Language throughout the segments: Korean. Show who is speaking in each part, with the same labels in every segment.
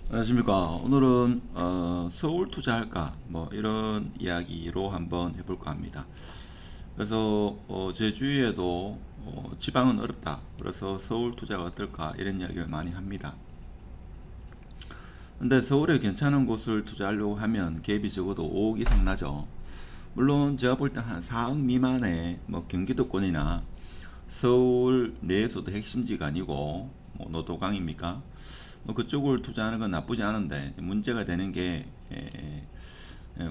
Speaker 1: 안녕하십니까. 오늘은 서울 투자할까 뭐 이런 이야기로 한번 해볼까 합니다. 그래서 제 주위에도 지방은 어렵다. 그래서 서울 투자가 어떨까 이런 이야기를 많이 합니다. 근데 서울에 괜찮은 곳을 투자하려고 하면 갭이 적어도 5억 이상 나죠. 물론 제가 볼 때 한 4억 미만의 뭐 경기도권이나 서울 내에서도 핵심지가 아니고 뭐 노도강입니까? 뭐 그쪽을 투자하는 건 나쁘지 않은데 문제가 되는 게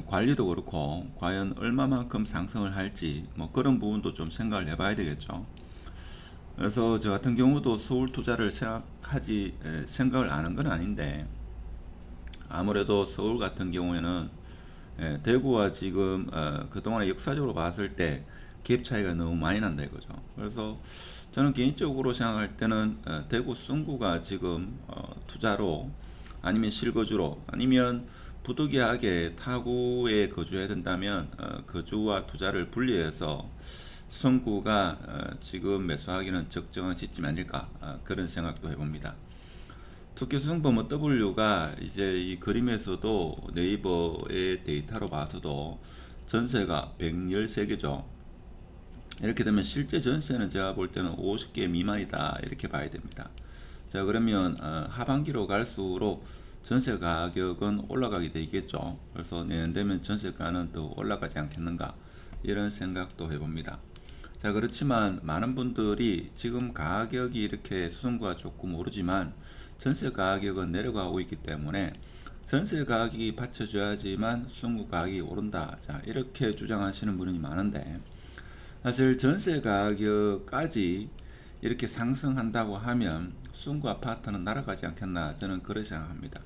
Speaker 1: 관리도 그렇고 과연 얼마만큼 상승을 할지 뭐 그런 부분도 좀 생각을 해봐야 되겠죠. 그래서 저 같은 경우도 서울 투자를 생각을 안 한 건 아닌데 아무래도 서울 같은 경우에는 대구와 지금 그동안에 역사적으로 봤을 때 갭 차이가 너무 많이 난다 이거죠. 그래서 저는 개인적으로 생각할 때는 대구 순구가 지금 투자로 아니면 실거주로 아니면 부득이하게 타구에 거주해야 된다면 거주와 투자를 분리해서 순구가 지금 매수하기는 적정한 시점 아닐까 그런 생각도 해봅니다. 특히 수성범어 W가 이제 이 그림에서도 네이버의 데이터로 봐서도 전세가 113개죠. 이렇게 되면 실제 전세는 제가 볼 때는 50개 미만이다 이렇게 봐야 됩니다. 자 그러면 하반기로 갈수록 전세 가격은 올라가게 되겠죠. 그래서 내년 되면 전세가는 더 올라가지 않겠는가 이런 생각도 해봅니다. 자 그렇지만 많은 분들이 지금 가격이 이렇게 수성구가 조금 오르지만 전세 가격은 내려가고 있기 때문에 전세 가격이 받쳐줘야지만 수성구 가격이 오른다. 자 이렇게 주장하시는 분이 많은데 사실 전세 가격까지 이렇게 상승한다고 하면 수성구 아파트는 날아가지 않겠나 저는 그렇게 생각합니다.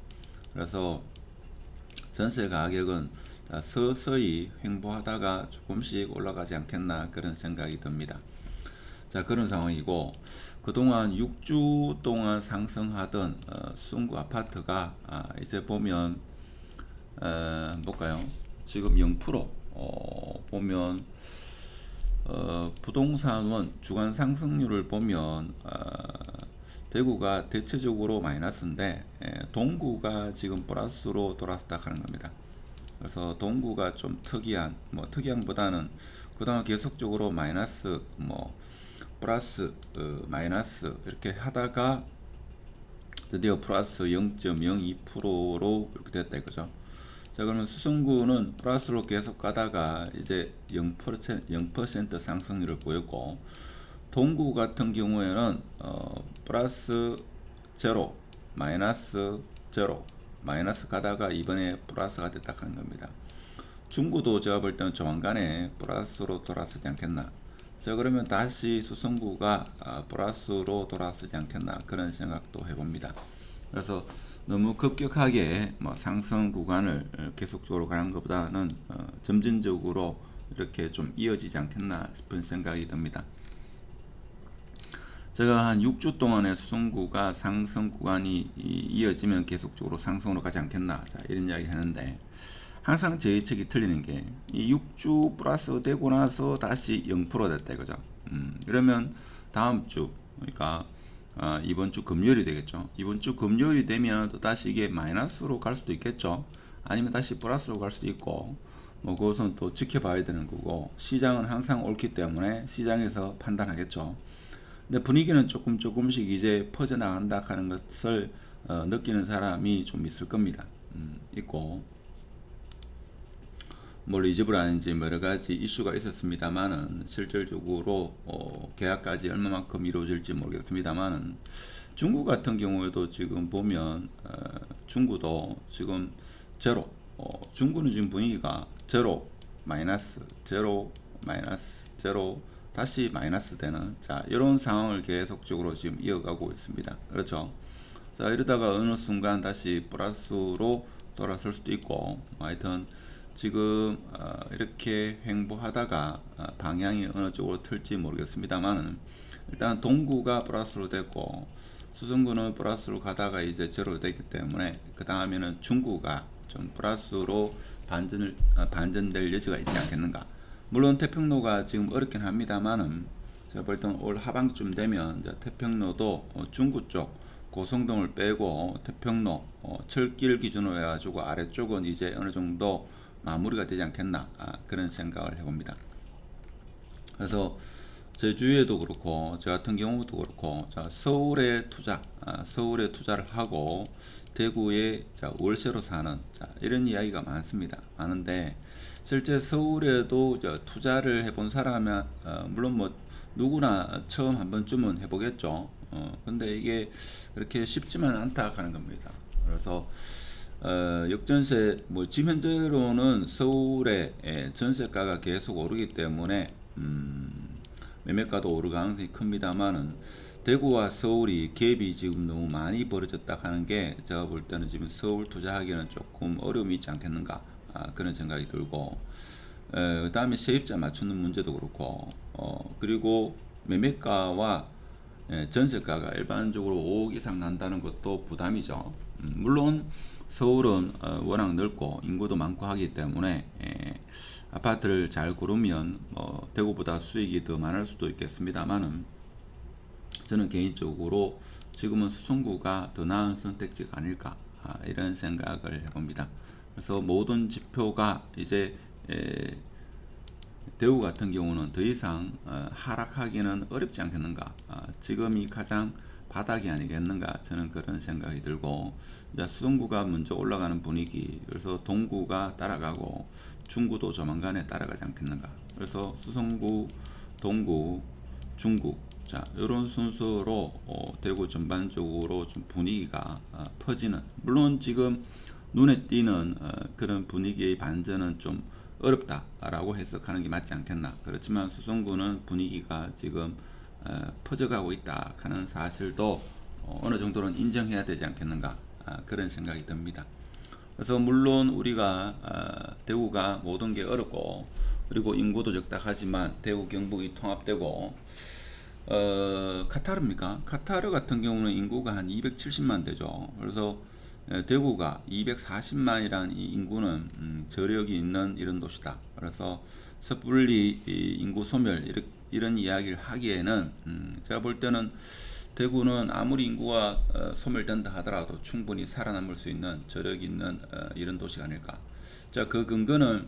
Speaker 1: 그래서 전세 가격은 서서히 횡보하다가 조금씩 올라가지 않겠나 그런 생각이 듭니다. 자 그런 상황이고 그동안 6주 동안 상승하던 수성구 아파트가 이제 보면 볼까요? 지금 0% 보면 부동산원 주간 상승률을 보면 대구가 대체적으로 마이너스인데 동구가 지금 플러스로 돌아섰다 하는 겁니다. 그래서 동구가 좀 특이한 뭐 특이한보다는 그동안 계속적으로 마이너스 뭐 플러스 마이너스 이렇게 하다가 드디어 플러스 0.02%로 이렇게 됐다 이거죠. 자 그러면 수성구는 플러스로 계속 가다가 이제 0% 상승률을 보였고 동구 같은 경우에는 플러스 제로 마이너스 제로 마이너스 가다가 이번에 플러스가 됐다 하는 겁니다. 중구도 제가 볼 때는 조만간에 플러스로 돌아서지 않겠나. 자 그러면 다시 수성구가 플러스로 돌아서지 않겠나 그런 생각도 해봅니다. 그래서 너무 급격하게 뭐 상승 구간을 계속적으로 가는 것보다는 점진적으로 이렇게 좀 이어지지 않겠나 싶은 생각이 듭니다. 제가 한 6주 동안의 수성구가 상승 구간이 이어지면 계속적으로 상승으로 가지 않겠나 자, 이런 이야기 하는데 항상 제 예측이 틀리는 게 이 6주 플러스 되고 나서 다시 0% 됐다 이거죠. 그러면 다음 주 그러니까 이번 주 금요일이 되겠죠. 이번 주 금요일이 되면 또 다시 이게 마이너스로 갈 수도 있겠죠. 아니면 다시 플러스로 갈 수도 있고 뭐 그것은 또 지켜봐야 되는 거고 시장은 항상 옳기 때문에 시장에서 판단하겠죠. 근데 분위기는 조금씩 이제 퍼져나간다 하는 것을 느끼는 사람이 좀 있을 겁니다. 있고 뭘 리즈브라는지 뭐 여러 가지 이슈가 있었습니다만은 실질적으로 계약까지 얼마만큼 이루어질지 모르겠습니다만은 중국 같은 경우에도 지금 보면 중국도 지금 제로 중국은 지금 분위기가 제로 마이너스 제로 마이너스 제로 다시 마이너스 되는 자 이런 상황을 계속적으로 지금 이어가고 있습니다. 그렇죠. 자 이러다가 어느 순간 다시 플러스로 돌아설 수도 있고 하여튼 지금 이렇게 횡보하다가 방향이 어느 쪽으로 틀지 모르겠습니다만은 일단 동구가 플러스로 됐고 수성구는 플러스로 가다가 이제 제로로 됐기 때문에 그 다음에는 중구가 좀 플러스로 반전될 여지가 있지 않겠는가. 물론 태평로가 지금 어렵긴 합니다만은 제가 볼 때는 올 하반기쯤 되면 이제 태평로도 중구 쪽 고성동을 빼고 태평로 철길 기준으로 해가지고 아래쪽은 이제 어느 정도 마무리가 되지 않겠나 그런 생각을 해봅니다. 그래서 제 주위에도 그렇고 저 같은 경우도 그렇고 자, 서울에 투자를 하고 대구에 자, 월세로 사는 자, 이런 이야기가 많은데 실제 서울에도 투자를 해본 사람은 물론 뭐 누구나 처음 한 번쯤은 해보겠죠. 근데 이게 그렇게 쉽지만 않다 하는 겁니다. 그래서 역전세 뭐 지금 현재로는 서울의 전세가가 계속 오르기 때문에 매매가도 오를 가능성이 큽니다만은 대구와 서울이 갭이 지금 너무 많이 벌어졌다 하는 게 제가 볼 때는 지금 서울 투자하기는 조금 어려움이 있지 않겠는가 그런 생각이 들고 그 다음에 세입자 맞추는 문제도 그렇고 그리고 매매가와 전세가가 일반적으로 5억 이상 난다는 것도 부담이죠. 물론 서울은 워낙 넓고 인구도 많고 하기 때문에 아파트를 잘 고르면 대구보다 수익이 더 많을 수도 있겠습니다만은 저는 개인적으로 지금은 수성구가 더 나은 선택지가 아닐까 이런 생각을 해봅니다. 그래서 모든 지표가 이제 대구 같은 경우는 더 이상 하락하기는 어렵지 않겠는가 지금이 가장 바닥이 아니겠는가 저는 그런 생각이 들고 이제 수성구가 먼저 올라가는 분위기 그래서 동구가 따라가고 중구도 조만간에 따라가지 않겠는가 그래서 수성구, 동구, 중구 자 이런 순서로 대구 전반적으로 좀 분위기가 퍼지는 물론 지금 눈에 띄는 그런 분위기의 반전은 좀 어렵다라고 해석하는 게 맞지 않겠나 그렇지만 수성구는 분위기가 지금 퍼져가고 있다 하는 사실도 어느 정도는 인정해야 되지 않겠는가 그런 생각이 듭니다. 그래서 물론 우리가 대구가 모든 게 어렵고 그리고 인구도 적다 하지만 대구 경북이 통합되고 카타르입니까? 카타르 같은 경우는 인구가 한 270만 되죠. 그래서 대구가 240만이라는 이 인구는 저력이 있는 이런 도시다. 그래서 섣불리 인구 소멸 이런 이야기를 하기에는 제가 볼 때는 대구는 아무리 인구가 소멸된다 하더라도 충분히 살아남을 수 있는 저력이 있는 이런 도시가 아닐까. 자, 그 근거는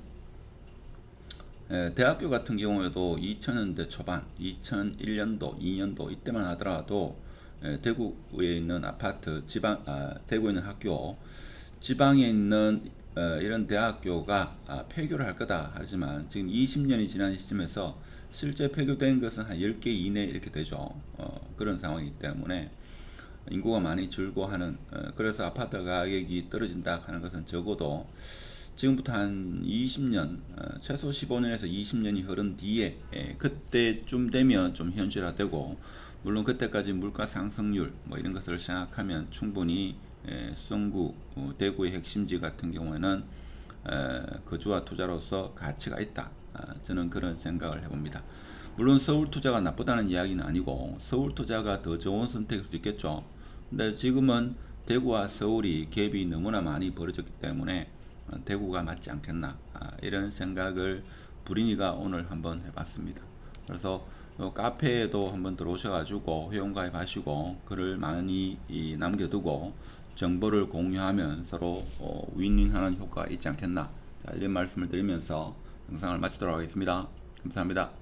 Speaker 1: 대학교 같은 경우에도 2000년대 초반, 2001년도, 2년도 이때만 하더라도 대구에 있는 아파트, 대구에 있는 학교, 지방에 있는 이런 대학교가 폐교를 할 거다 하지만 지금 20년이 지난 시점에서 실제 폐교된 것은 한 10개 이내 이렇게 되죠. 그런 상황이기 때문에 인구가 많이 줄고 하는 그래서 아파트 가격이 떨어진다 하는 것은 적어도 지금부터 한 20년 최소 15년에서 20년이 흐른 뒤에 그때쯤 되면 좀 현실화되고 물론 그때까지 물가 상승률 뭐 이런 것을 생각하면 충분히 수성구 대구의 핵심지 같은 경우에는 거주와 투자로서 가치가 있다 저는 그런 생각을 해봅니다. 물론 서울 투자가 나쁘다는 이야기는 아니고 서울 투자가 더 좋은 선택일 수도 있겠죠. 근데 지금은 대구와 서울이 갭이 너무나 많이 벌어졌기 때문에 대구가 맞지 않겠나 이런 생각을 부린이가 오늘 한번 해봤습니다. 그래서 카페에도 한번 들어오셔가지고 회원가입 하시고 글을 많이 남겨두고 정보를 공유하면 서로 윈윈하는 효과가 있지 않겠나 이런 말씀을 드리면서 영상을 마치도록 하겠습니다. 감사합니다.